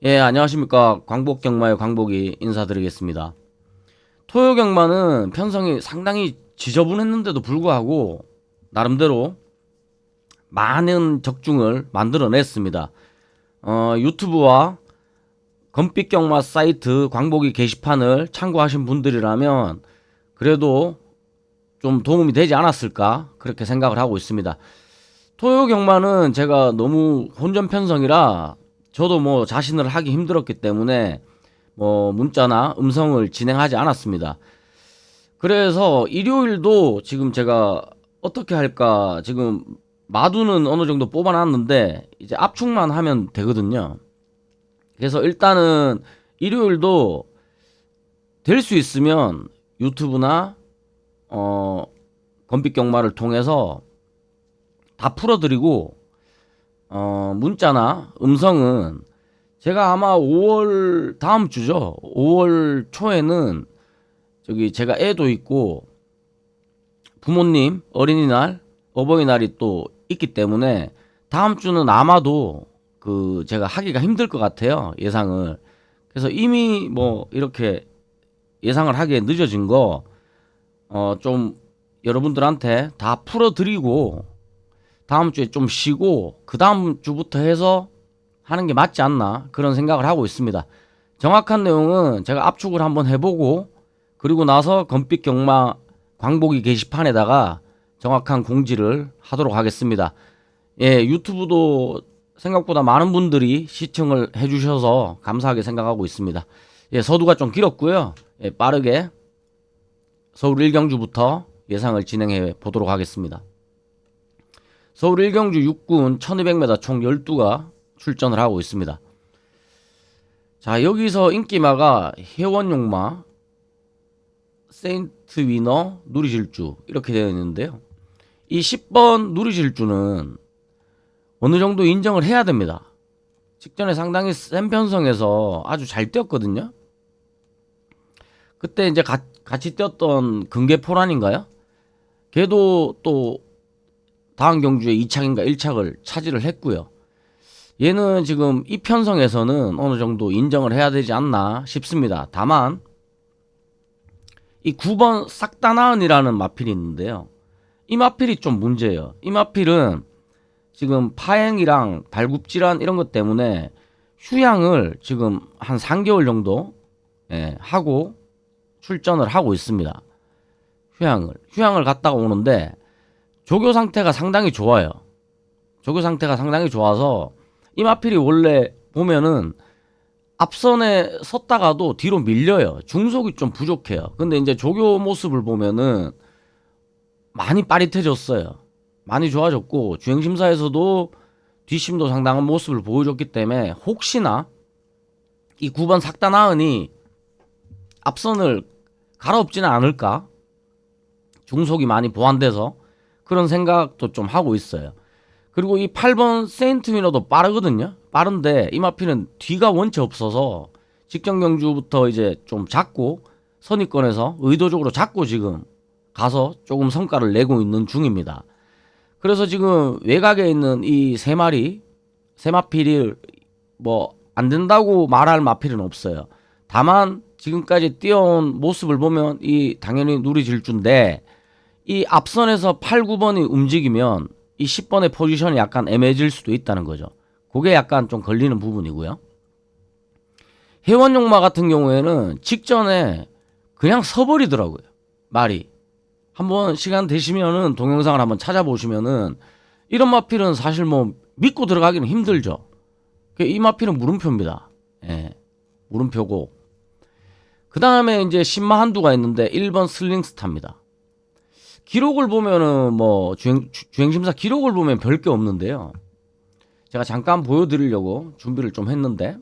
예, 안녕하십니까. 광복경마의 광복이 인사드리겠습니다. 토요경마는 편성이 상당히 지저분했는데도 불구하고 나름대로 많은 적중을 만들어냈습니다. 유튜브와 검빛경마 사이트 광복이 게시판을 참고하신 분들이라면 그래도 좀 도움이 되지 않았을까 그렇게 생각을 하고 있습니다. 토요경마는 제가 너무 혼전 편성이라 저도 뭐 자신을 하기 힘들었기 때문에 뭐 문자나 음성을 진행하지 않았습니다. 그래서 일요일도 지금 제가 어떻게 할까 지금 마두는 어느 정도 뽑아놨는데 이제 압축만 하면 되거든요. 그래서 일단은 일요일도 될 수 있으면 유튜브나 검빛경마를 통해서 다 풀어드리고 문자나 음성은 제가 아마 5월 다음 주죠. 5월 초에는 저기 제가 애도 있고 부모님 어린이날 어버이날이 또 있기 때문에 다음 주는 아마도 그 제가 하기가 힘들 것 같아요. 예상을. 그래서 이미 뭐 이렇게 예상을 하기에 늦어진 거 좀 여러분들한테 다 풀어드리고 다음 주에 좀 쉬고 그 다음 주부터 해서 하는 게 맞지 않나 그런 생각을 하고 있습니다. 정확한 내용은 제가 압축을 한번 해보고 그리고 나서 검빛경마 광복이 게시판에다가 정확한 공지를 하도록 하겠습니다. 예, 유튜브도 생각보다 많은 분들이 시청을 해주셔서 감사하게 생각하고 있습니다. 예, 서두가 좀 길었고요. 예, 빠르게 서울 1경주부터 예상을 진행해 보도록 하겠습니다. 서울 1경주 6군 1200m 총 12가 출전을 하고 있습니다. 자, 여기서 인기마가 회원용마, 세인트 위너, 누리질주 이렇게 되어 있는데요. 이 10번 누리질주는 어느 정도 인정을 해야 됩니다. 직전에 상당히 센 편성에서 아주 잘 뛰었거든요. 그때 이제 같이 뛰었던 금계포란인가요? 걔도 또 다음 경주에 2착인가 1착을 차지를 했고요. 얘는 지금 이 편성에서는 어느 정도 인정을 해야 되지 않나 싶습니다. 다만 이 9번 싹다나은이라는 마필이 있는데요. 이 마필이 좀 문제예요. 이 마필은 지금 파행이랑 발굽질환 이런 것 때문에 휴양을 지금 한 3개월 정도 하고 출전을 하고 있습니다. 휴양을 갔다가 오는데 조교 상태가 상당히 좋아요. 조교 상태가 상당히 좋아서 이 마필이 원래 보면은 앞선에 섰다가도 뒤로 밀려요. 중속이 좀 부족해요. 근데 이제 조교 모습을 보면은 많이 빠릿해졌어요. 많이 좋아졌고 주행심사에서도 뒷심도 상당한 모습을 보여줬기 때문에 혹시나 이 9번 삭다나은이 앞선을 갈아엎지는 않을까? 중속이 많이 보완돼서 그런 생각도 좀 하고 있어요. 그리고 이 8번 세인트 위너도 빠르거든요. 빠른데 이 마필은 뒤가 원체 없어서 직전 경주부터 이제 좀 잡고 선입권에서 의도적으로 잡고 지금 가서 조금 성과를 내고 있는 중입니다. 그래서 지금 외곽에 있는 이 세 마필이 뭐 안 된다고 말할 마필은 없어요. 다만 지금까지 뛰어온 모습을 보면 이 당연히 누리질주인데 이 앞선에서 8, 9번이 움직이면 이 10번의 포지션이 약간 애매해질 수도 있다는 거죠. 그게 약간 좀 걸리는 부분이고요. 회원용마 같은 경우에는 직전에 그냥 서버리더라고요. 말이. 한번 시간 되시면은 동영상을 한번 찾아보시면은 이런 마필은 사실 뭐 믿고 들어가기는 힘들죠. 이 마필은 물음표입니다. 예, 물음표고. 그 다음에 이제 신마 한두가 있는데 1번 슬링스타입니다. 기록을 보면은 뭐 주행심사 기록을 보면 별 게 없는데요. 제가 잠깐 보여드리려고 준비를 좀 했는데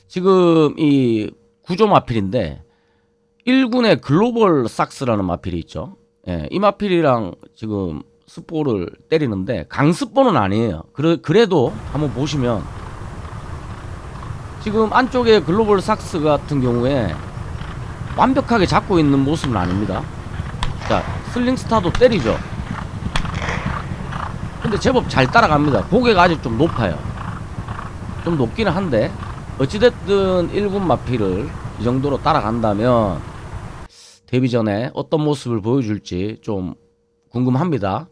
지금 이 구조 마필인데 1군의 글로벌 삭스라는 마필이 있죠. 예, 이 마필이랑 지금 스포를 때리는데 강스포는 아니에요. 그래도 한번 보시면 지금 안쪽에 글로벌 삭스 같은 경우에 완벽하게 잡고 있는 모습은 아닙니다. 자, 슬링스타도 때리죠. 근데 제법 잘 따라갑니다. 고개가 아직 좀 높아요. 좀 높기는 한데 어찌됐든 1군 마필을 이 정도로 따라간다면 데뷔 전에 어떤 모습을 보여줄지 좀 궁금합니다.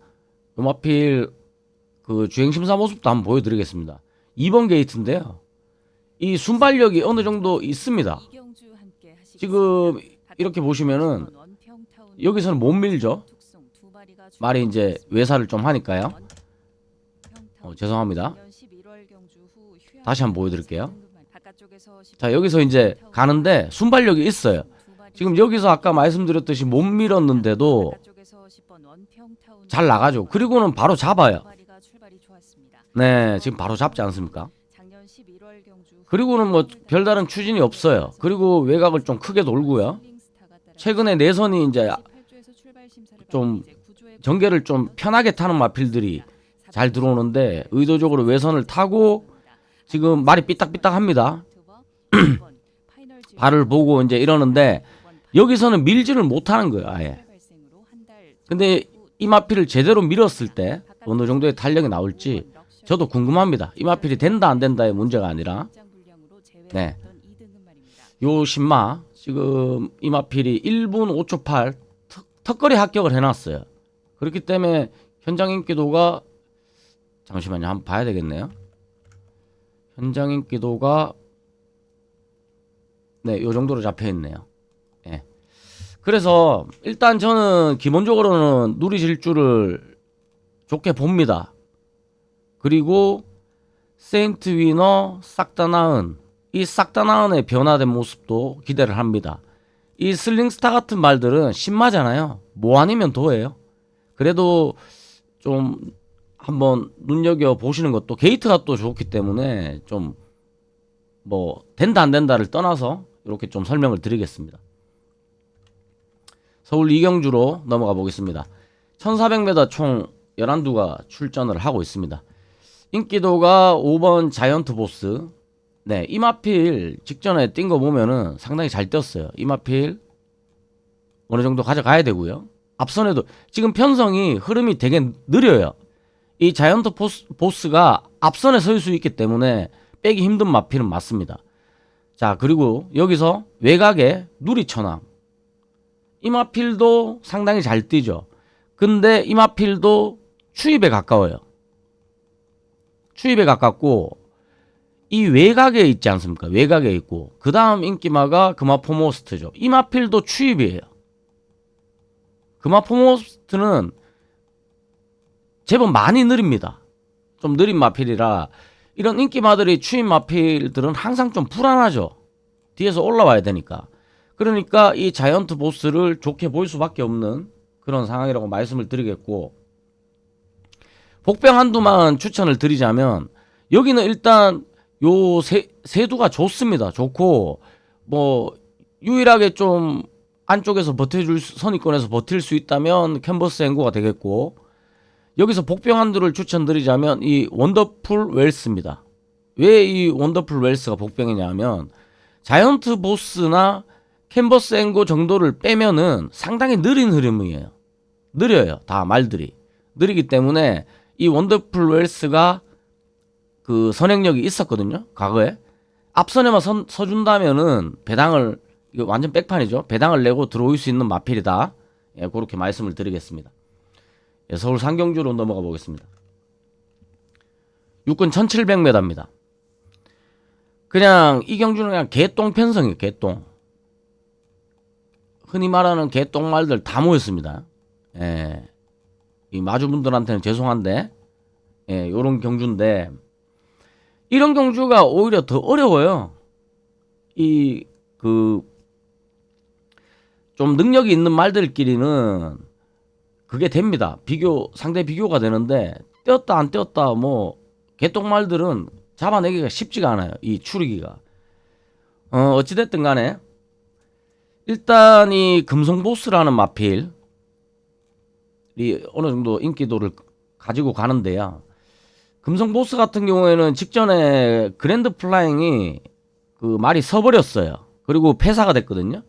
이 마필 그 주행심사 모습도 한번 보여드리겠습니다. 2번 게이트인데요. 이 순발력이 어느 정도 있습니다. 지금 이렇게 보시면은 여기서는 못 밀죠. 말이 이제 외사를 좀 하니까요. 죄송합니다. 다시 한번 보여드릴게요. 자, 여기서 이제 가는데 순발력이 있어요. 지금 여기서 아까 말씀드렸듯이 못 밀었는데도 잘 나가죠. 그리고는 바로 잡아요. 네, 지금 바로 잡지 않습니까? 그리고는 뭐 별다른 추진이 없어요. 그리고 외곽을 좀 크게 돌고요. 최근에 내선이 이제 좀 전개를 좀 편하게 타는 마필들이 잘 들어오는데 의도적으로 외선을 타고 지금 말이 삐딱삐딱합니다. 발을 보고 이제 이러는데 여기서는 밀지를 못하는 거예요, 아예. 근데 이 마필을 제대로 밀었을 때 어느 정도의 탄력이 나올지 저도 궁금합니다. 이 마필이 된다 안 된다의 문제가 아니라 네, 요 신마 지금 이 마필이 1분 5초 8 턱걸이 합격을 해놨어요. 그렇기 때문에 현장 인기도가 잠시만요, 한번 봐야 되겠네요. 현장 인기도가 네, 요 정도로 잡혀 있네요. 예. 그래서 일단 저는 기본적으로는 누리 질주를 좋게 봅니다. 그리고 세인트 위너 싹 다 나은 이 싹 다 나은의 변화된 모습도 기대를 합니다. 이 슬링스타 같은 말들은 신마잖아요. 뭐 아니면 도예요. 그래도 좀 한번 눈여겨 보시는 것도 게이트가 또 좋기 때문에 좀 뭐 된다 안 된다를 떠나서 이렇게 좀 설명을 드리겠습니다. 서울 이경주로 넘어가 보겠습니다. 1400m 총 11두가 출전을 하고 있습니다. 인기도가 5번 자이언트 보스. 네, 이마필 직전에 뛴 거 보면은 상당히 잘 뛰었어요. 이마필 어느 정도 가져가야 되고요. 앞선에도 지금 편성이 흐름이 되게 느려요. 이 자이언트 보스가 앞선에 설 수 있기 때문에 빼기 힘든 마필은 맞습니다. 자, 그리고 여기서 외곽에 누리천왕. 이 마필도 상당히 잘 뛰죠. 근데 이 마필도 추입에 가까워요. 추입에 가깝고 이 외곽에 있지 않습니까? 외곽에 있고 그 다음 인기마가 금화포모스트죠. 이 마필도 추입이에요. 금화포모스트는 제법 많이 느립니다. 좀 느린 마필이라 이런 인기마들이 추입 마필들은 항상 좀 불안하죠. 뒤에서 올라와야 되니까. 그러니까 이 자이언트 보스를 좋게 볼 수밖에 없는 그런 상황이라고 말씀을 드리겠고, 복병 한두만 추천을 드리자면 여기는 일단 요 세두가 좋습니다. 좋고 뭐 유일하게 좀 안쪽에서 버텨줄 선입권에서 버틸 수 있다면 캔버스 앵고가 되겠고, 여기서 복병 한두를 추천드리자면 이 원더풀 웰스입니다. 왜 이 원더풀 웰스가 복병이냐면 자이언트 보스나 캔버스 앵고 정도를 빼면은 상당히 느린 흐름이에요. 느려요. 다 말들이 느리기 때문에 이 원더풀 웰스가 그 선행력이 있었거든요. 과거에 앞선에만 서준다면은 배당을, 이거 완전 백판이죠. 배당을 내고 들어올 수 있는 마필이다. 예, 그렇게 말씀을 드리겠습니다. 예, 서울 상경주로 넘어가 보겠습니다. 육군 1700m입니다. 그냥 이 경주는 그냥 개똥 편성이에요. 개똥. 흔히 말하는 개똥 말들 다 모였습니다. 예, 이 마주분들한테는 죄송한데, 예, 요런 경주인데 이런 경주가 오히려 더 어려워요. 이 좀 능력이 있는 말들끼리는 그게 됩니다. 상대 비교가 되는데 떼었다 안 떼었다 뭐 개똥말들은 잡아내기가 쉽지가 않아요. 이 추리기가. 어찌됐든 간에 일단 이 금송보스라는 마필이 어느 정도 인기도를 가지고 가는데요. 금송보스 같은 경우에는 직전에 그랜드 플라잉이 그 말이 서버렸어요. 그리고 폐사가 됐거든요.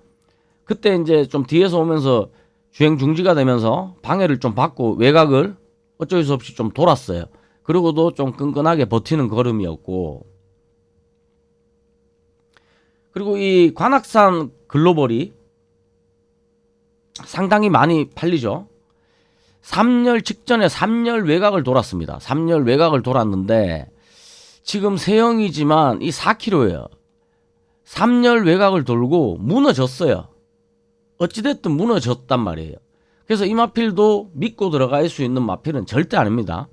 그때 이제 좀 뒤에서 오면서 주행 중지가 되면서 방해를 좀 받고 외곽을 어쩔 수 없이 좀 돌았어요. 그리고도 좀 끈끈하게 버티는 걸음이었고, 그리고 이 관악산 글로벌이 상당히 많이 팔리죠. 3열 직전에 3열 외곽을 돌았습니다. 3열 외곽을 돌았는데 지금 세형이지만 이 4km예요. 3열 외곽을 돌고 무너졌어요. 어찌됐든 무너졌단 말이에요. 그래서 이 마필도 믿고 들어갈 수 있는 마필은 절대 아닙니다.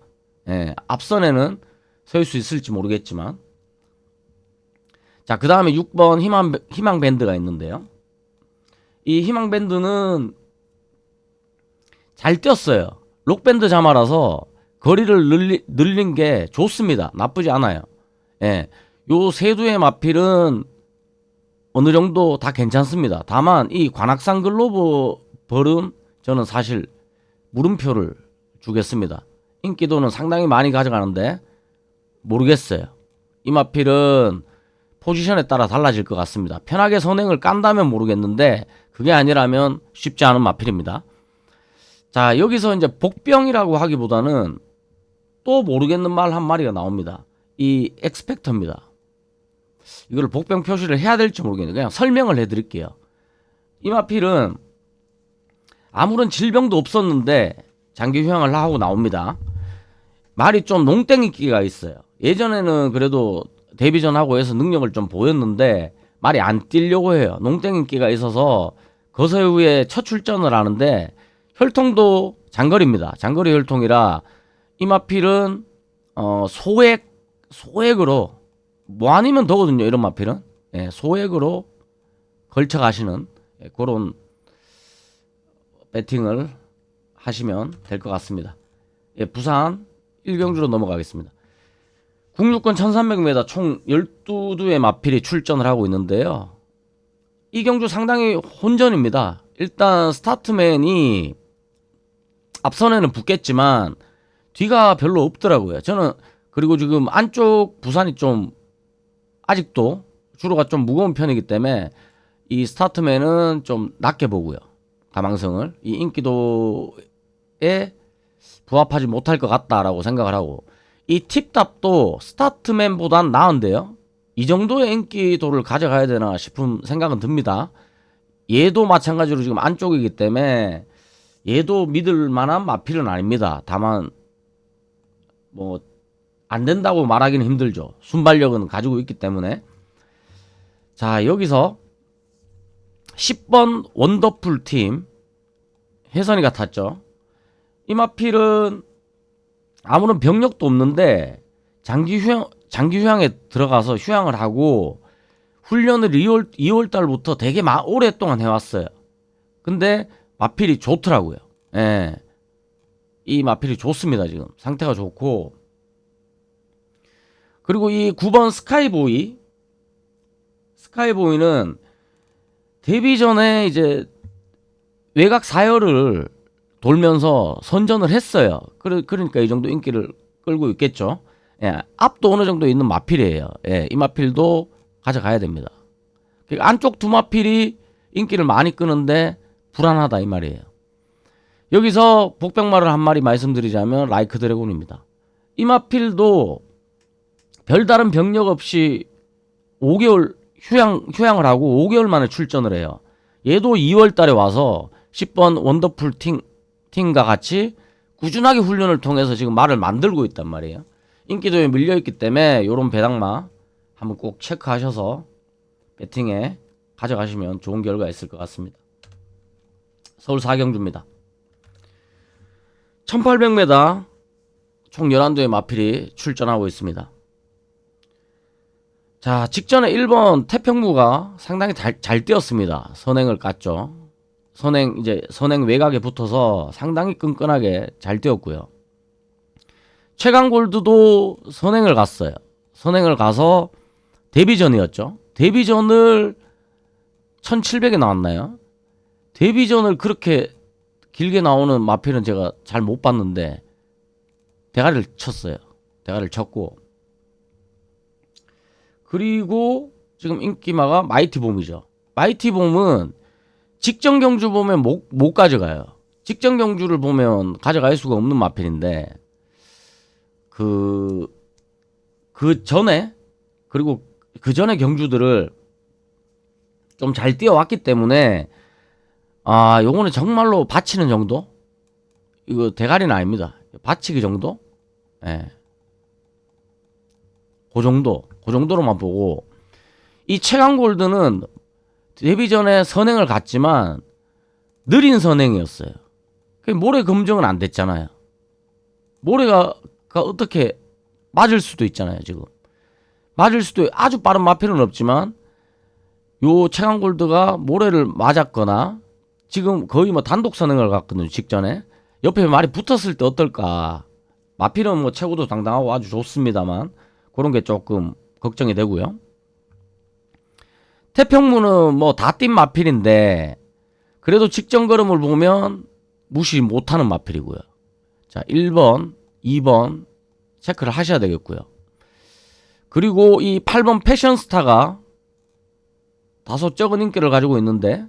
예, 앞선에는 설 수 있을지 모르겠지만. 자, 그 다음에 6번 희망밴드가 있는데요. 이 희망밴드는 잘 뛰었어요. 록밴드 자마라서 거리를 늘린 게 좋습니다. 나쁘지 않아요. 예, 요 세두의 마필은 어느 정도 다 괜찮습니다. 다만 이 관악산 글로벌은 저는 사실 물음표를 주겠습니다. 인기도는 상당히 많이 가져가는데 모르겠어요. 이 마필은 포지션에 따라 달라질 것 같습니다. 편하게 선행을 깐다면 모르겠는데 그게 아니라면 쉽지 않은 마필입니다. 자, 여기서 이제 복병이라고 하기보다는 또 모르겠는 말 한 마리가 나옵니다. 이 엑스펙터입니다. 이걸 복병 표시를 해야 될지 모르겠는데 그냥 설명을 해드릴게요. 이 마필은 아무런 질병도 없었는데 장기 휴양을 하고 나옵니다. 말이 좀 농땡이기가 있어요. 예전에는 그래도 데뷔전하고 해서 능력을 좀 보였는데 말이 안 뛰려고 해요. 농땡이기가 있어서 거세 후에 첫 출전을 하는데 혈통도 장거리입니다. 장거리 혈통이라 이 마필은 소액으로 뭐 아니면 더거든요. 이런 마필은 소액으로 걸쳐 가시는 그런 배팅을 하시면 될 것 같습니다. 부산 1경주로 넘어가겠습니다. 국유권 1300m 총 12두의 마필이 출전을 하고 있는데요. 이 경주 상당히 혼전입니다. 일단 스타트맨이 앞선에는 붙겠지만 뒤가 별로 없더라고요. 저는 그리고 지금 안쪽 부산이 좀 아직도 주로가 좀 무거운 편이기 때문에 이 스타트맨은 좀 낮게 보고요. 가망성을 이 인기도에 부합하지 못할 것 같다라고 생각을 하고 이 팁탑도 스타트맨보단 나은데요. 이 정도의 인기도를 가져가야 되나 싶은 생각은 듭니다. 얘도 마찬가지로 지금 안쪽이기 때문에 얘도 믿을 만한 마필은 아닙니다. 다만 뭐 안 된다고 말하기는 힘들죠. 순발력은 가지고 있기 때문에. 자, 여기서 10번 원더풀 팀 혜선이가 탔죠. 이 마필은 아무런 병력도 없는데 장기 휴양에 들어가서 휴양을 하고 훈련을 2월 달부터 되게 오랫동안 해왔어요. 근데 마필이 좋더라고요. 예. 이 마필이 좋습니다. 지금 상태가 좋고 그리고 이 9번 스카이보이는 데뷔 전에 이제 외곽 4열을 돌면서 선전을 했어요. 그러니까 이 정도 인기를 끌고 있겠죠. 예, 앞도 어느 정도 있는 마필이에요. 예, 이 마필도 가져가야 됩니다. 그러니까 안쪽 두 마필이 인기를 많이 끄는데 불안하다 이 말이에요. 여기서 복병말을 한 마리 말씀드리자면 라이크 드래곤입니다. 이 마필도 별다른 병력 없이 5개월 휴양을 하고 5개월 만에 출전을 해요. 얘도 2월 달에 와서 10번 원더풀 팀과 같이 꾸준하게 훈련을 통해서 지금 말을 만들고 있단 말이에요. 인기도에 밀려있기 때문에 이런 배당마 한번 꼭 체크하셔서 배팅에 가져가시면 좋은 결과 있을 것 같습니다. 서울 4경주입니다. 1800m 총 11두의 마필이 출전하고 있습니다. 자, 직전에 1번 태평무가 상당히 잘 뛰었습니다. 선행을 깠죠. 선행 외곽에 붙어서 상당히 끈끈하게 잘 뛰었고요. 최강골드도 선행을 갔어요. 선행을 가서 데뷔전이었죠. 데뷔전을 1700에 나왔나요? 데뷔전을 그렇게 길게 나오는 마필은 제가 잘 못 봤는데 대가리를 쳤어요. 대가리를 쳤고 그리고 지금 인기마가 마이티봄이죠. 마이티봄은 직전 경주 보면 못 가져가요. 직전 경주를 보면 가져갈 수가 없는 마필인데 그 전에 그리고 그 전에 경주들을 좀 잘 뛰어왔기 때문에 요거는 정말로 받치는 정도? 이거 대가리는 아닙니다. 받치기 정도? 예. 그 정도로만 보고, 이 최강골드는 데뷔 전에 선행을 갔지만 느린 선행이었어요. 모래 검증은 안 됐잖아요. 모래가 어떻게 맞을 수도 있잖아요. 지금 맞을 수도 아주 빠른 마필은 없지만 요 최강골드가 모래를 맞았거나 지금 거의 뭐 단독 선행을 갔거든요. 직전에 옆에 말이 붙었을 때 어떨까. 마필은 뭐 최고도 당당하고 아주 좋습니다만 그런 게 조금 걱정이 되고요. 태평무는 뭐 다 뛴 마필인데 그래도 직전 걸음을 보면 무시 못하는 마필이고요. 자, 1번, 2번 체크를 하셔야 되겠고요. 그리고 이 8번 패션스타가 다소 적은 인기를 가지고 있는데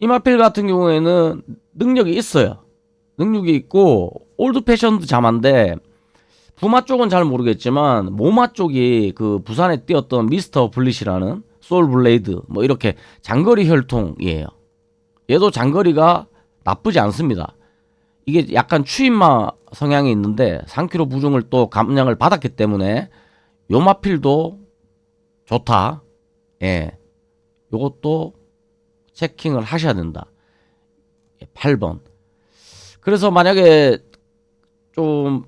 이 마필 같은 경우에는 능력이 있어요. 능력이 있고 올드 패션도 잠한데 부마 쪽은 잘 모르겠지만 모마 쪽이 그 부산에 뛰었던 미스터 블릿이라는 소울 블레이드 뭐 이렇게 장거리 혈통이에요. 얘도 장거리가 나쁘지 않습니다. 이게 약간 추임마 성향이 있는데 3kg 부중을 또 감량을 받았기 때문에 요 마필도 좋다. 예. 요것도 체킹을 하셔야 된다. 8번. 그래서 만약에 좀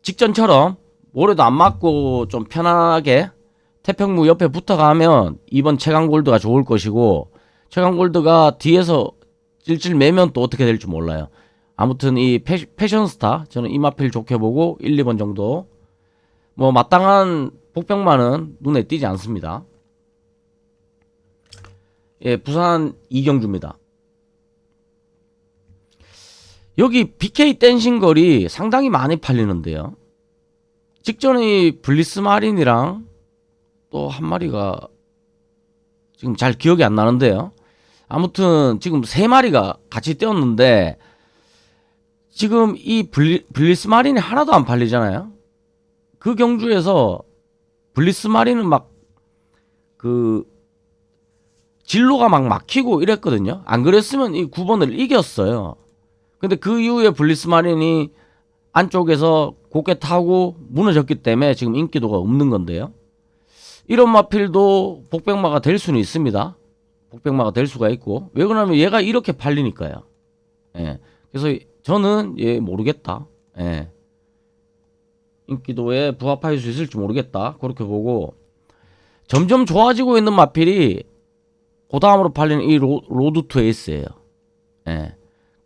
직전처럼 모래도 안 맞고 좀 편안하게 태평무 옆에 붙어가면 2번 최강골드가 좋을 것이고 최강골드가 뒤에서 찔찔 매면 또 어떻게 될지 몰라요. 아무튼 이 패션스타 저는 이 마필 좋게 보고 1, 2번 정도 뭐 마땅한 복병만은 눈에 띄지 않습니다. 예, 부산 이경주입니다. 여기 BK 댄싱걸이 상당히 많이 팔리는데요. 직전에 블리스 마린이랑 또 한 마리가 지금 잘 기억이 안 나는데요. 아무튼 지금 3마리가 같이 뛰었는데 지금 이 블리스 마린이 하나도 안 팔리잖아요. 그 경주에서 블리스 마린은 막 그 진로가 막 막히고 이랬거든요. 안 그랬으면 이 9번을 이겼어요. 근데 그 이후에 블리스 마린이 안쪽에서 곱게 타고 무너졌기 때문에 지금 인기도가 없는 건데요. 이런 마필도 복병마가 될 수는 있습니다. 복병마가 될 수가 있고 왜 그러냐면 얘가 이렇게 팔리니까요. 예. 그래서 저는 얘 모르겠다. 예. 인기도에 부합할 수 있을지 모르겠다. 그렇게 보고 점점 좋아지고 있는 마필이 그 다음으로 팔리는 이 로드 투 에이스예요. 예.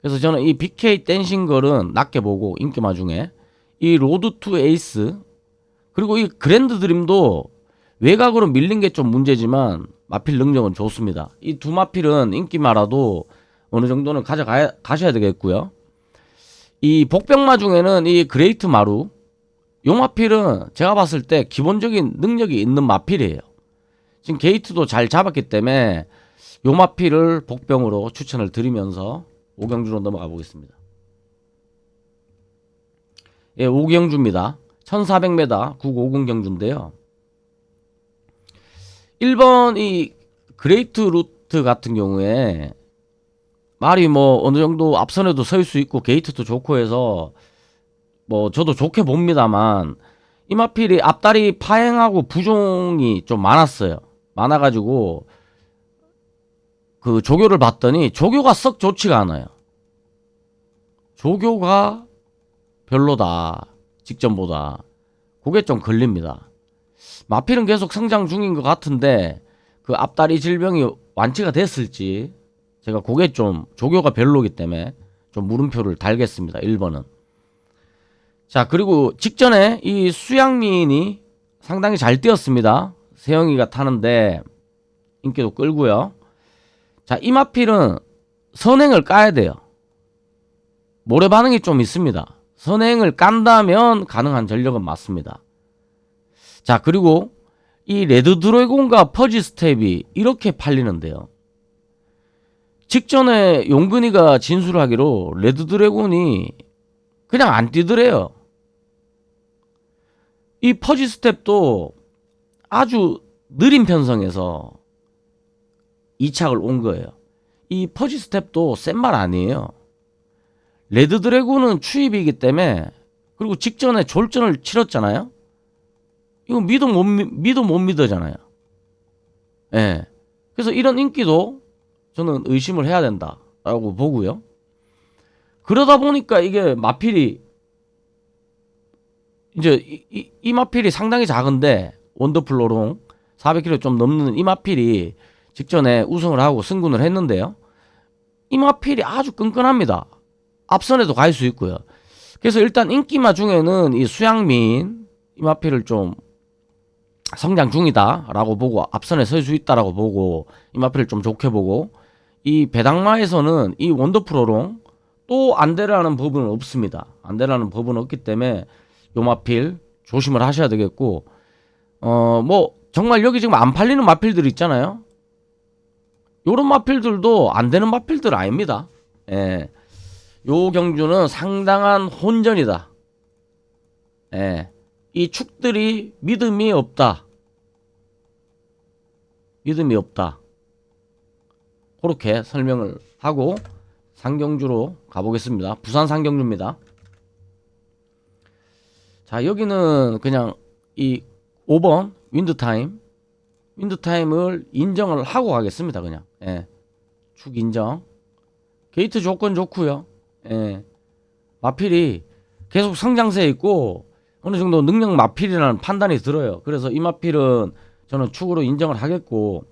그래서 저는 이 BK 댄싱걸은 낮게 보고 인기마 중에 이 로드 투 에이스 그리고 이 그랜드 드림도 외곽으로 밀린 게 좀 문제지만 마필 능력은 좋습니다. 이 두 마필은 인기마라도 어느 정도는 가셔야 되겠고요. 이 복병마 중에는 이 그레이트 마루 요 마필은 제가 봤을 때 기본적인 능력이 있는 마필이에요. 지금 게이트도 잘 잡았기 때문에 요 마필을 복병으로 추천을 드리면서 오경주로 넘어가 보겠습니다. 예, 오경주입니다. 1400m 950 경주인데요. 1번 이 그레이트 루트 같은 경우에 말이 뭐 어느 정도 앞선에도 설 수 있고 게이트도 좋고 해서 뭐 저도 좋게 봅니다만 이 마필이 앞다리 파행하고 부종이 좀 많았어요. 많아가지고 그 조교를 봤더니 조교가 썩 좋지가 않아요. 조교가 별로다. 직전보다. 그게 좀 걸립니다. 마필은 계속 성장 중인 것 같은데 그 앞다리 질병이 완치가 됐을지 제가 그게 좀 조교가 별로기 때문에 좀 물음표를 달겠습니다. 1번은. 자, 그리고 직전에 이 수양민이 상당히 잘 뛰었습니다. 세영이가 타는데 인기도 끌고요. 자, 이 마필은 선행을 까야 돼요. 모래 반응이 좀 있습니다. 선행을 깐다면 가능한 전력은 맞습니다. 자, 그리고 이 레드 드래곤과 퍼지 스텝이 이렇게 팔리는데요. 직전에 용근이가 진술하기로 레드 드래곤이 그냥 안 뛰더래요. 이 퍼지 스텝도 아주 느린 편성에서 이착을 온 거예요. 이 퍼지 스텝도 센 말 아니에요. 레드 드래곤은 추입이기 때문에, 그리고 직전에 졸전을 치렀잖아요. 이거 믿어 못 믿어잖아요. 예. 그래서 이런 인기도 저는 의심을 해야 된다라고 보고요. 그러다 보니까 이게 마필이 이제 이 마필이 상당히 작은데, 원더풀로롱 400kg 좀 넘는 이 마필이 직전에 우승을 하고 승군을 했는데요. 이 마필이 아주 끈끈합니다. 앞선에도 갈 수 있고요. 그래서 일단 인기마 중에는 이 수양민 이 마필을 좀 성장 중이다라고 보고, 앞선에 설 수 있다라고 보고, 이 마필을 좀 좋게 보고, 이 배당마에서는 이 원더프로롱 또 안 되라는 법은 없습니다. 안 되라는 법은 없기 때문에 요 마필 조심을 하셔야 되겠고, 뭐 정말 여기 지금 안 팔리는 마필들 있잖아요. 요런 마필들도 안 되는 마필들 아닙니다. 예. 요 경주는 상당한 혼전이다. 예. 이 축들이 믿음이 없다. 믿음이 없다. 그렇게 설명을 하고 상경주로 가보겠습니다. 부산 상경주입니다. 자, 여기는 그냥 이 5번 윈드타임을 인정을 하고 가겠습니다. 그냥. 예. 축 인정. 게이트 조건 좋고요. 예. 마필이 계속 성장세에 있고 어느 정도 능력 마필이라는 판단이 들어요. 그래서 이 마필은 저는 축으로 인정을 하겠고,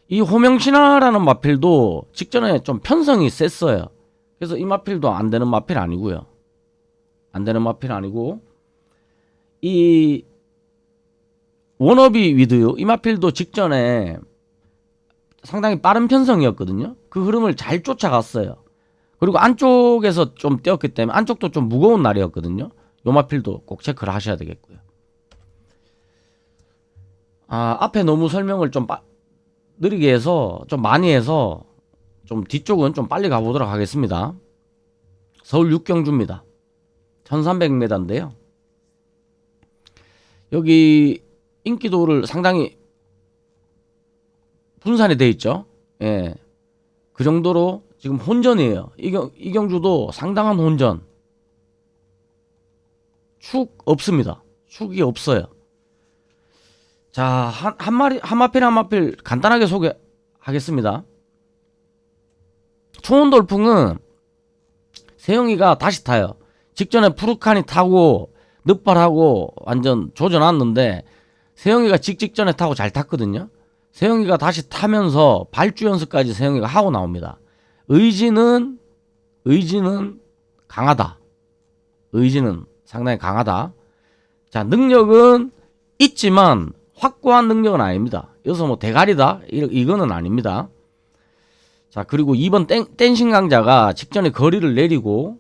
이 호명신화라는 마필도 직전에 좀 편성이 셌어요. 그래서 이 마필도 안 되는 마필 아니고요. 안 되는 마필 아니고, 이 워너비 위드 이 마필도 직전에 상당히 빠른 편성이었거든요. 그 흐름을 잘 쫓아갔어요. 그리고 안쪽에서 좀 뛰었기 때문에 안쪽도 좀 무거운 날이었거든요. 요 마필도 꼭 체크를 하셔야 되겠고요. 앞에 너무 설명을 좀 느리게 해서 좀 많이 해서 좀 뒤쪽은 좀 빨리 가보도록 하겠습니다. 서울 6경주입니다. 1300m인데요. 여기 인기도를 상당히 분산이 돼 있죠. 예. 그 정도로 지금 혼전이에요. 이 경주도 상당한 혼전. 축 없습니다. 축이 없어요. 자, 한 마필 간단하게 소개하겠습니다. 초원돌풍은 세영이가 다시 타요. 직전에 푸르칸이 타고 늑발하고 완전 조져놨는데, 세영이가 직전에 타고 잘 탔거든요. 세영이가 다시 타면서 발주 연습까지 세영이가 하고 나옵니다. 의지는 강하다. 의지는 상당히 강하다. 자, 능력은 있지만 확고한 능력은 아닙니다. 여기서 뭐 대가리다 이거는 아닙니다. 자, 그리고 2번 댄싱 강자가 직전에 거리를 내리고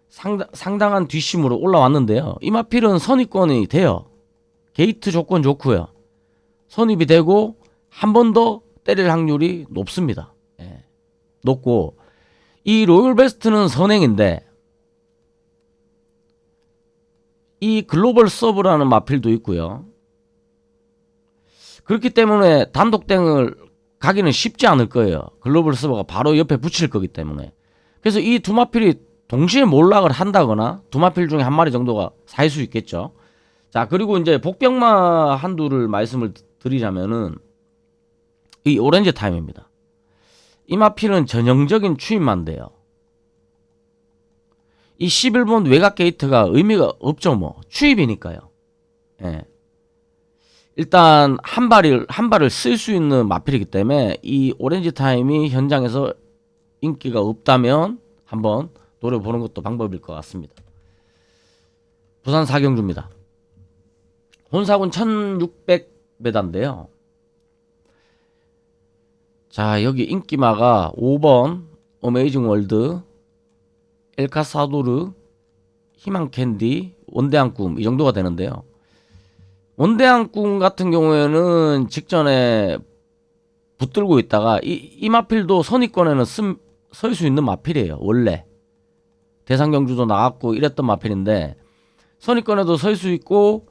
상당한 뒷심으로 올라왔는데요. 이 마필은 선입권이 돼요. 게이트 조건 좋고요. 선입이 되고 한 번 더 때릴 확률이 높습니다. 예. 높고, 이 로열 베스트는 선행인데 이 글로벌 서브라는 마필도 있고요. 그렇기 때문에 단독땡을 가기는 쉽지 않을 거예요. 글로벌 서버가 바로 옆에 붙일 거기 때문에. 그래서 이 두 마필이 동시에 몰락을 한다거나 두 마필 중에 한 마리 정도가 살 수 있겠죠. 자, 그리고 이제 복병마 한두를 말씀을 드리자면은 이 오렌지 타임입니다. 이 마필은 전형적인 추임만 돼요. 이 11번 외곽 게이트가 의미가 없죠. 뭐 추입이니까요. 예. 일단 한 발을 쓸 수 있는 마필이기 때문에 이 오렌지 타임이 현장에서 인기가 없다면 한번 노려보는 것도 방법일 것 같습니다. 부산 사경주입니다. 혼사군 1600m인데요. 자, 여기 인기마가 5번 어메이징 월드, 엘카사도르, 희망캔디, 원대한 꿈 이 정도가 되는데요. 원대한 꿈 같은 경우에는 직전에 붙들고 있다가 이 마필도 선입권에는 설 수 있는 마필이에요. 원래 대상경주도 나갔고 이랬던 마필인데 선입권에도 설 수 있고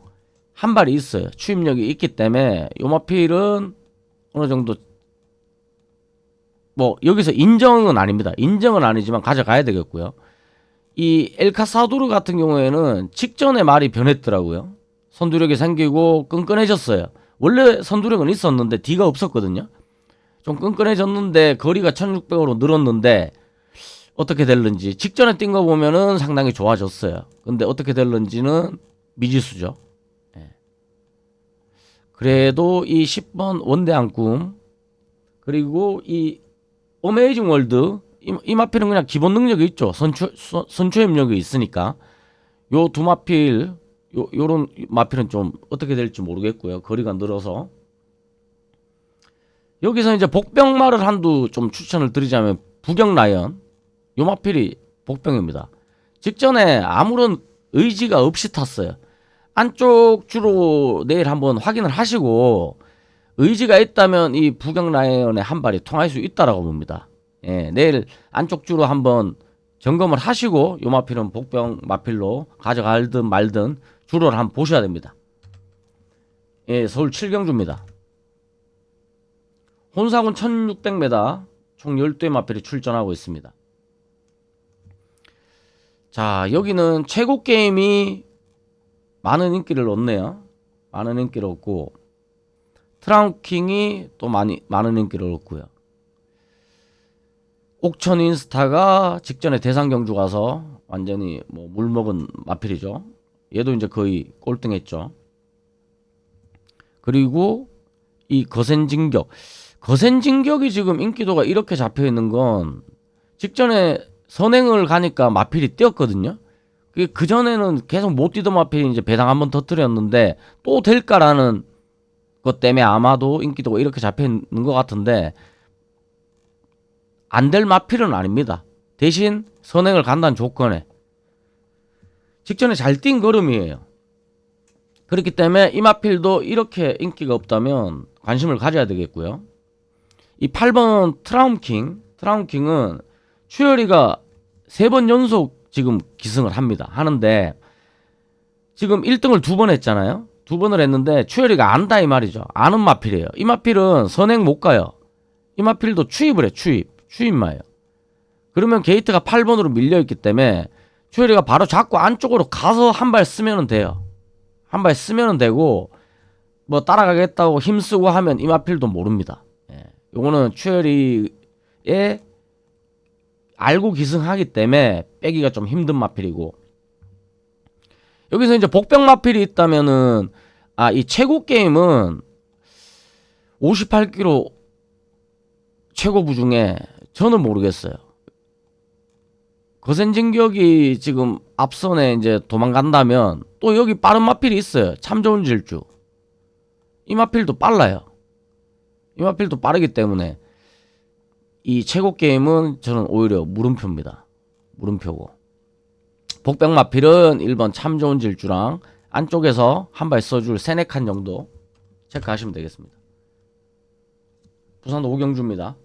한 발이 있어요. 추임력이 있기 때문에 이 마필은 어느 정도 뭐 여기서 인정은 아닙니다. 인정은 아니지만 가져가야 되겠고요. 이 엘카사도르 같은 경우에는 직전에 말이 변했더라고요. 선두력이 생기고 끈끈해졌어요. 원래 선두력은 있었는데 D가 없었거든요. 좀 끈끈해졌는데 거리가 1600으로 늘었는데 어떻게 됐는지 직전에 뛴 거 보면은 상당히 좋아졌어요. 근데 어떻게 됐는지는 미지수죠. 예. 그래도 이 10번 원대한 꿈 그리고 이 어메이징 월드 이 마필은 그냥 기본 능력이 있죠. 선초 협력이 있으니까 요 두 마필 요런 마필은 좀 어떻게 될지 모르겠고요. 거리가 늘어서 여기서 이제 복병말을 한두 좀 추천을 드리자면 부경라이언 요 마필이 복병입니다. 직전에 아무런 의지가 없이 탔어요. 안쪽 주로 내일 한번 확인을 하시고 의지가 있다면 이 부경라이언의 한 발이 통할 수 있다라고 봅니다. 예, 내일 안쪽 주로 한번 점검을 하시고 요 마필은 복병 마필로 가져갈든 말든 주로를 한번 보셔야 됩니다. 예, 서울 7경주입니다. 혼사군 1600m 총 12의 마필이 출전하고 있습니다. 자, 여기는 최고 게임이 많은 인기를 얻네요. 많은 인기를 얻고 트라운킹이 또 많은 인기를 얻고요. 옥천 인스타가 직전에 대상 경주 가서 완전히 뭐 물먹은 마필이죠. 얘도 이제 거의 꼴등했죠. 그리고 이 거센진격이 지금 인기도가 이렇게 잡혀 있는 건 직전에 선행을 가니까 마필이 뛰었거든요. 그 전에는 계속 못 뛰던 마필이 이제 배당 한번 터뜨렸는데 또 될까라는 것 때문에 아마도 인기도가 이렇게 잡혀 있는 것 같은데 안 될 마필은 아닙니다. 대신 선행을 간다는 조건에 직전에 잘 뛴 걸음이에요. 그렇기 때문에 이 마필도 이렇게 인기가 없다면 관심을 가져야 되겠고요. 이 8번 트라운킹은 추열이가 3번 연속 지금 기승을 합니다. 하는데 지금 1등을 2번 했잖아요. 2번을 했는데 추열이가 안다 이 말이죠. 아는 마필이에요. 이 마필은 선행 못 가요. 이 마필도 추입을 해. 추입마예요. 그러면 게이트가 8번으로 밀려있기 때문에 추열이가 바로 잡고 안쪽으로 가서 한 발 쓰면 돼요. 한 발 쓰면 되고 뭐 따라가겠다고 힘쓰고 하면 이 마필도 모릅니다. 예. 요거는 추열이의 알고 기승하기 때문에 빼기가 좀 힘든 마필이고 여기서 이제 복병 마필이 있다면은 이 최고 게임은 58kg 최고부 중에 저는 모르겠어요. 거센진격이 지금 앞선에 이제 도망간다면 또 여기 빠른 마필이 있어요. 참 좋은 질주. 이 마필도 빨라요. 이 마필도 빠르기 때문에 이 최고 게임은 저는 오히려 물음표입니다. 물음표고. 복병 마필은 1번 참 좋은 질주랑 안쪽에서 한 발 써줄 세네칸 정도 체크하시면 되겠습니다. 부산도 오경주입니다.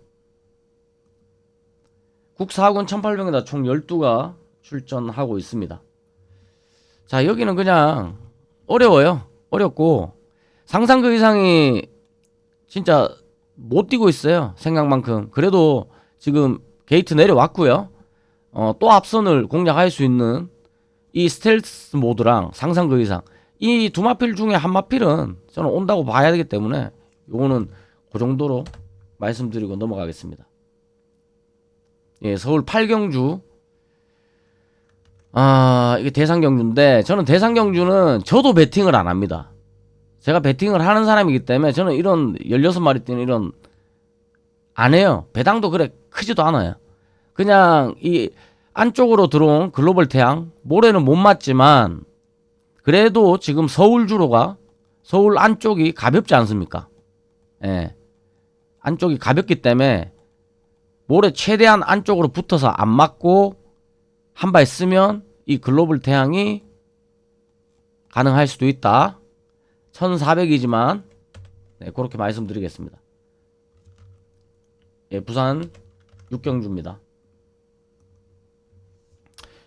국사학원 1800m 총 12가 출전하고 있습니다. 자, 여기는 그냥 어려워요. 어렵고 상상 그 이상이 진짜 못 뛰고 있어요. 생각만큼. 그래도 지금 게이트 내려왔고요. 또 앞선을 공략할 수 있는 이 스텔스 모드랑 상상 그 이상 이 두 마필 중에 한 마필은 저는 온다고 봐야 되기 때문에 요거는 그 정도로 말씀드리고 넘어가겠습니다. 예, 서울 8경주. 이게 대상경주인데 저는 대상경주는 저도 배팅을 안 합니다. 제가 배팅을 하는 사람이기 때문에 저는 이런 16마리 뛰는 이런 안 해요. 배당도 그래 크지도 않아요. 그냥 이 안쪽으로 들어온 글로벌 태양 모래는 못 맞지만 그래도 지금 서울 안쪽이 가볍지 않습니까? 예. 안쪽이 가볍기 때문에 모래 최대한 안쪽으로 붙어서 안 맞고 한 발 쓰면 이 글로벌 태양이 가능할 수도 있다. 1400이지만 네, 그렇게 말씀드리겠습니다. 예, 부산 6경주입니다.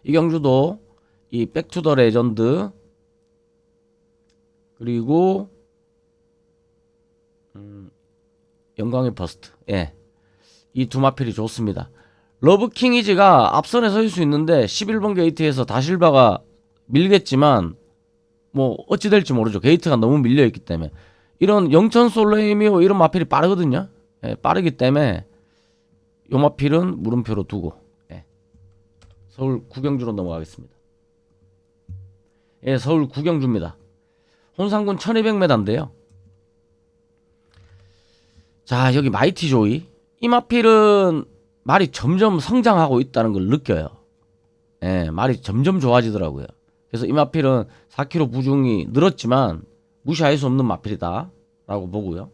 이 경주도 이 백투더 레전드 그리고 영광의 버스트. 예. 이 두 마필이 좋습니다. 러브킹이즈가 앞선에 설 수 있는데 11번 게이트에서 다실바가 밀겠지만 뭐 어찌 될지 모르죠. 게이트가 너무 밀려있기 때문에. 이런 영천 솔레이미오 이런 마필이 빠르거든요. 예, 빠르기 때문에 요 마필은 물음표로 두고, 예, 서울 구경주로 넘어가겠습니다. 예, 서울 구경주입니다. 혼상군 1200m인데요. 자, 여기 마이티 조이. 이 마필은 말이 점점 성장하고 있다는 걸 느껴요. 예, 말이 점점 좋아지더라고요. 그래서 이 마필은 4kg 부중이 늘었지만 무시할 수 없는 마필이다 라고 보고요.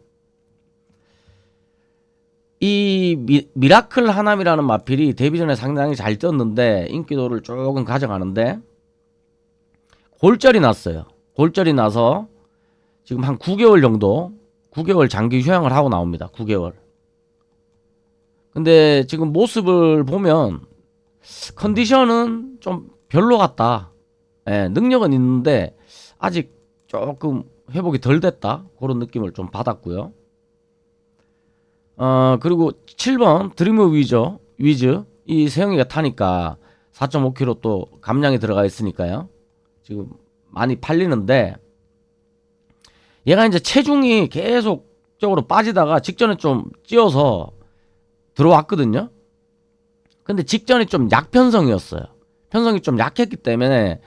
이 미라클 하남이라는 마필이 데뷔 전에 상당히 잘 떴는데 인기도를 조금 가져가는데 골절이 났어요. 골절이 나서 지금 한 9개월 정도, 9개월 장기 휴양을 하고 나옵니다. 9개월. 근데 지금 모습을 보면 컨디션은 좀 별로 같다. 예, 능력은 있는데 아직 조금 회복이 덜 됐다. 그런 느낌을 좀 받았고요. 그리고 7번 드리머 위즈 이 세영이가 타니까 4.5kg 또 감량이 들어가 있으니까요. 지금 많이 팔리는데 얘가 이제 체중이 계속적으로 빠지다가 직전에 좀 찌어서 들어왔거든요. 근데 직전이 좀 약편성이었어요. 편성이 좀 약했기 때문에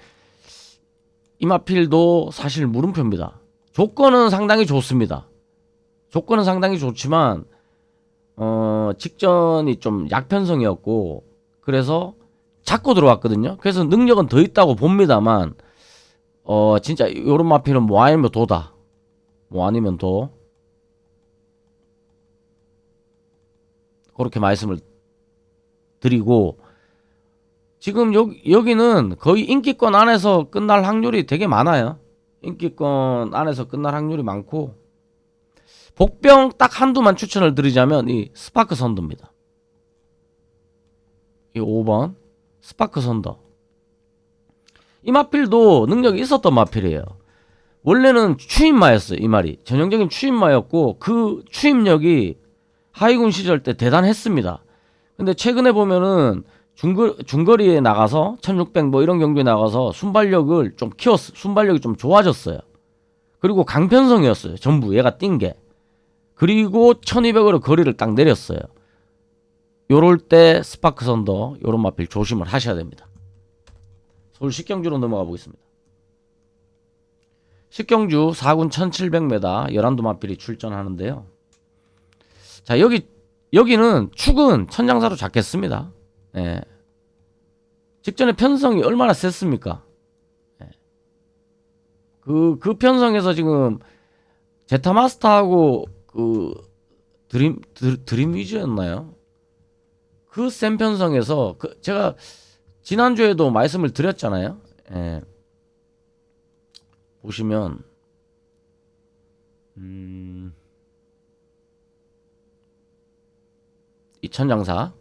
이 마필도 사실 물음표입니다. 조건은 상당히 좋습니다. 조건은 상당히 좋지만 직전이 좀 약편성이었고 그래서 잡고 들어왔거든요. 그래서 능력은 더 있다고 봅니다만 진짜 요런 마필은 뭐 아니면 도다. 뭐 아니면 도. 그렇게 말씀을 드리고 지금 여기는 거의 인기권 안에서 끝날 확률이 되게 많아요. 인기권 안에서 끝날 확률이 많고 복병 딱 한두만 추천을 드리자면 이 스파크 선더입니다. 이 5번 스파크 선더. 이 마필도 능력이 있었던 마필이에요. 원래는 추임마였어요. 이 말이 전형적인 추임마였고 그 추임력이 하위군 시절 때 대단했습니다. 근데 최근에 보면은 중거리에 나가서 1600 뭐 이런 경기에 나가서 순발력을 좀 키웠어. 순발력이 좀 좋아졌어요. 그리고 강편성이었어요. 전부 얘가 뛴 게. 그리고 1200으로 거리를 딱 내렸어요. 요럴 때 스파크 선더 요런 마필 조심을 하셔야 됩니다. 서울 식경주로 넘어가 보겠습니다. 식경주 4군 1700m 열한도 마필이 출전하는데요. 자, 여기는 축은 천장사로 잡겠습니다. 예. 직전에 편성이 얼마나 셌습니까? 예. 그 편성에서 지금 제타마스터하고 그 드림 위즈였나요? 그 센 편성에서 제가 지난주에도 말씀을 드렸잖아요. 예. 보시면 이 천장사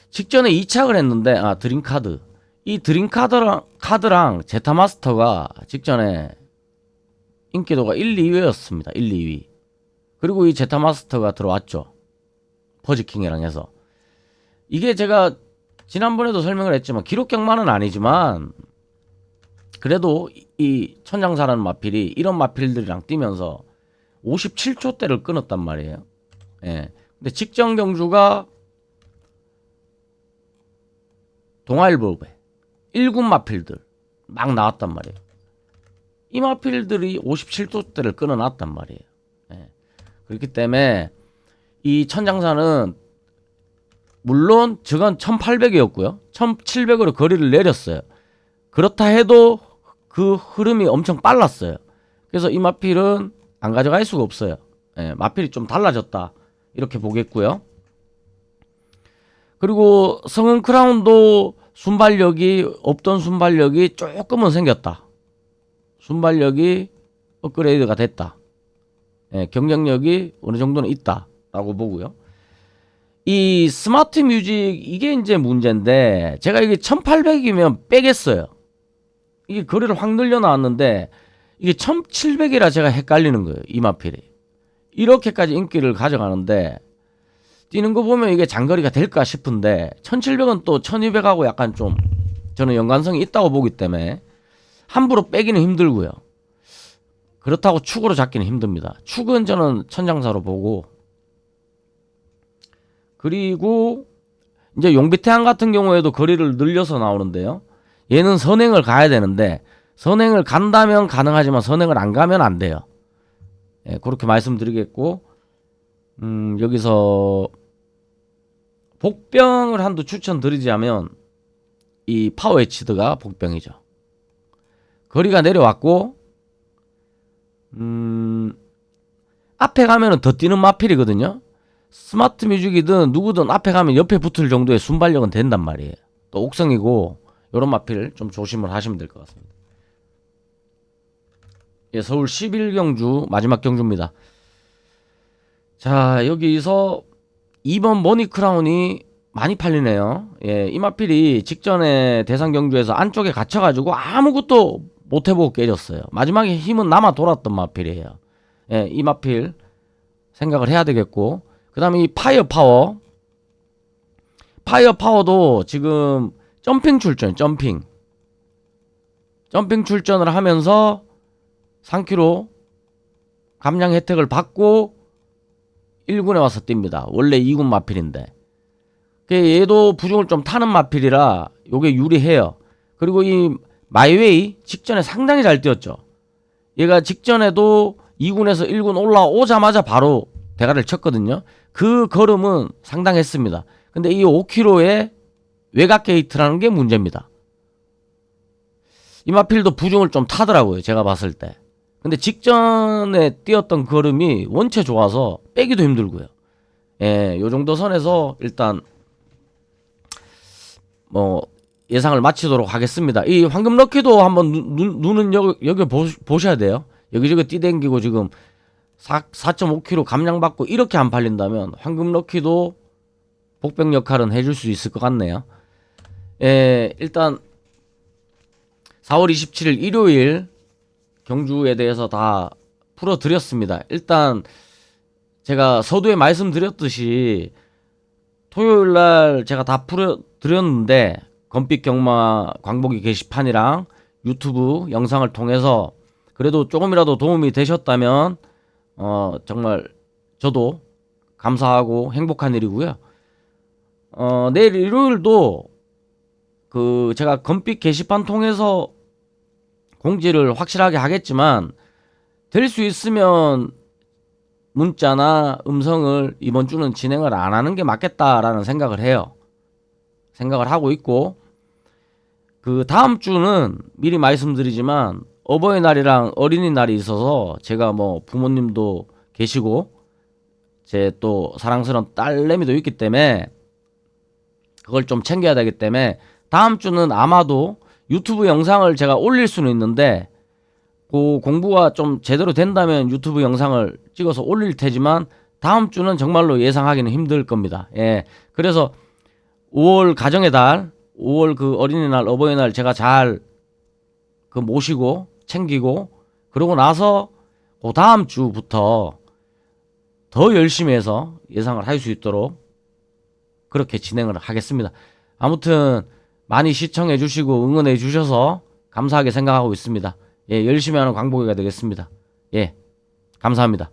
직전에 2착을 했는데 드림카드 이 드림카드랑 제타마스터가 직전에 인기도가 1, 2위였습니다. 1, 2위. 그리고 이 제타마스터가 들어왔죠. 퍼지킹이랑 해서. 이게 제가 지난번에도 설명을 했지만 기록경만은 아니지만 그래도 이 천장사라는 마필이 이런 마필들이랑 뛰면서 57초대를 끊었단 말이에요. 예. 근데 직전 경주가 동아일보배 1군 마필들 막 나왔단 말이에요. 이 마필들이 57초대를 끊어놨단 말이에요. 예. 그렇기 때문에 이 천장사는 물론 저건 1800이었고요. 1700으로 거리를 내렸어요. 그렇다 해도 그 흐름이 엄청 빨랐어요. 그래서 이 마필은 안 가져갈 수가 없어요. 예, 마필이 좀 달라졌다. 이렇게 보겠고요. 그리고 성은 크라운도 순발력이 없던 순발력이 조금은 생겼다. 순발력이 업그레이드가 됐다. 예, 경쟁력이 어느 정도는 있다라고 보고요. 이 스마트 뮤직 이게 이제 문제인데 제가 이게 1800이면 빼겠어요. 이게 거리를 확 늘려 나왔는데 이게 1700이라 제가 헷갈리는 거예요. 이 마필이. 이렇게까지 인기를 가져가는데 뛰는 거 보면 이게 장거리가 될까 싶은데 1700은 또 1200하고 약간 좀 저는 연관성이 있다고 보기 때문에 함부로 빼기는 힘들고요. 그렇다고 축으로 잡기는 힘듭니다. 축은 저는 천장사로 보고, 그리고 이제 용비태양 같은 경우에도 거리를 늘려서 나오는데요. 얘는 선행을 가야 되는데 선행을 간다면 가능하지만 선행을 안 가면 안 돼요. 예, 그렇게 말씀드리겠고, 여기서 복병을 한두 추천드리자면 이 파워에치드가 복병이죠. 거리가 내려왔고, 앞에 가면은 더 뛰는 마필이거든요. 스마트 뮤직이든 누구든 앞에 가면 옆에 붙을 정도의 순발력은 된단 말이에요. 또 옥성이고 요런 마필 좀 조심을 하시면 될 것 같습니다. 예, 서울 11경주 마지막 경주입니다. 자, 여기서 2번 머니크라운이 많이 팔리네요. 예, 이 마필이 직전에 대상 경주에서 안쪽에 갇혀가지고 아무것도 못해보고 깨졌어요. 마지막에 힘은 남아 돌았던 마필이에요. 예, 이 마필 생각을 해야 되겠고, 그 다음에 이 파이어 파워도 지금 점핑 출전을 하면서 3km 감량 혜택을 받고 1군에 와서 뜁니다. 원래 2군 마필인데. 얘도 부중을 좀 타는 마필이라 요게 유리해요. 그리고 이 마이웨이 직전에 상당히 잘 뛰었죠. 얘가 직전에도 2군에서 1군 올라오자마자 바로 대가를 쳤거든요. 그 걸음은 상당했습니다. 근데 이 5km의 외곽 게이트라는 게 문제입니다. 이 마필도 부중을 좀 타더라고요. 제가 봤을 때. 근데 직전에 뛰었던 걸음이 원체 좋아서 빼기도 힘들고요. 예, 요 정도 선에서 일단 뭐 예상을 마치도록 하겠습니다. 이 황금 럭키도 한번 눈은 여기 보셔야 돼요. 여기저기 뛰댕기고 지금 4.5kg 감량받고 이렇게 안 팔린다면 황금 럭키도 복병 역할은 해줄 수 있을 것 같네요. 예, 일단 4월 27일 일요일 경주에 대해서 다 풀어드렸습니다. 일단 제가 서두에 말씀드렸듯이 토요일날 제가 다 풀어드렸는데 검빛 경마 광복이 게시판이랑 유튜브 영상을 통해서 그래도 조금이라도 도움이 되셨다면 정말 저도 감사하고 행복한 일이고요. 내일 일요일도 그 제가 검빛 게시판 통해서 공지를 확실하게 하겠지만 될 수 있으면 문자나 음성을 이번 주는 진행을 안 하는 게 맞겠다라는 생각을 해요. 생각을 하고 있고, 그 다음 주는 미리 말씀드리지만 어버이날이랑 어린이날이 있어서 제가 뭐 부모님도 계시고 제 또 사랑스러운 딸내미도 있기 때문에 그걸 좀 챙겨야 되기 때문에 다음 주는 아마도 유튜브 영상을 제가 올릴 수는 있는데 그 공부가 좀 제대로 된다면 유튜브 영상을 찍어서 올릴 테지만 다음 주는 정말로 예상하기는 힘들 겁니다. 예. 그래서 5월 가정의 달, 5월 그 어린이날, 어버이날 제가 잘 그 모시고 챙기고 그러고 나서 그 다음 주부터 더 열심히 해서 예상을 할 수 있도록 그렇게 진행을 하겠습니다. 아무튼 많이 시청해 주시고 응원해 주셔서 감사하게 생각하고 있습니다. 예, 열심히 하는 광복이가 되겠습니다. 예, 감사합니다.